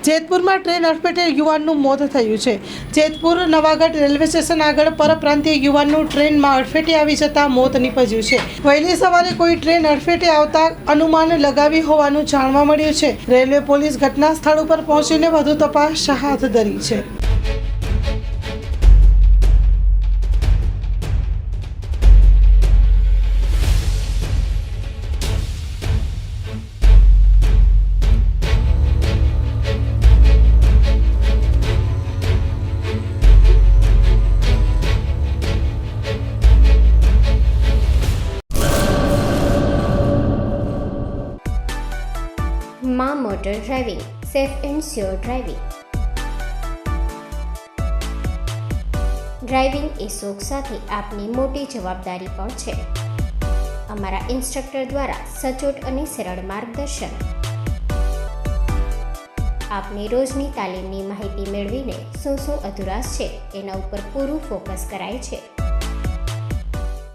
જેતપુરમાં train અડફેટે યુવાનનું મોત થયું છે। જેતપુર નવાગઢ રેલવે સ્ટેશન આગળ પરપ્રાંતીય યુવાનનું ટ્રેનમાં અડફેટે આવી જતા મોત નીપજ્યું છે। વહેલી સવારે કોઈ ટ્રેન અડફેટે આવતા અનુમાન લગાવી હોવાનું જાણવા મળ્યું છે। રેલવે પોલીસ ઘટના સ્થળ ઉપર પહોંચીને વધુ તપાસ હાથ ધરી છે। માં motor driving, safe and sure driving. Driving એ શોખ સાથે આપની મોટી જવાબદારી પણ છે। અમારા ઇન્સ્ટ્રક્ટર દ્વારા સચોટ અને સરળ માર્ગદર્શન। આપની રોજની તાલીમની માહિતી મેળવીને શું અધુરાશ છે એના ઉપર પૂરું ફોકસ કરાય છે।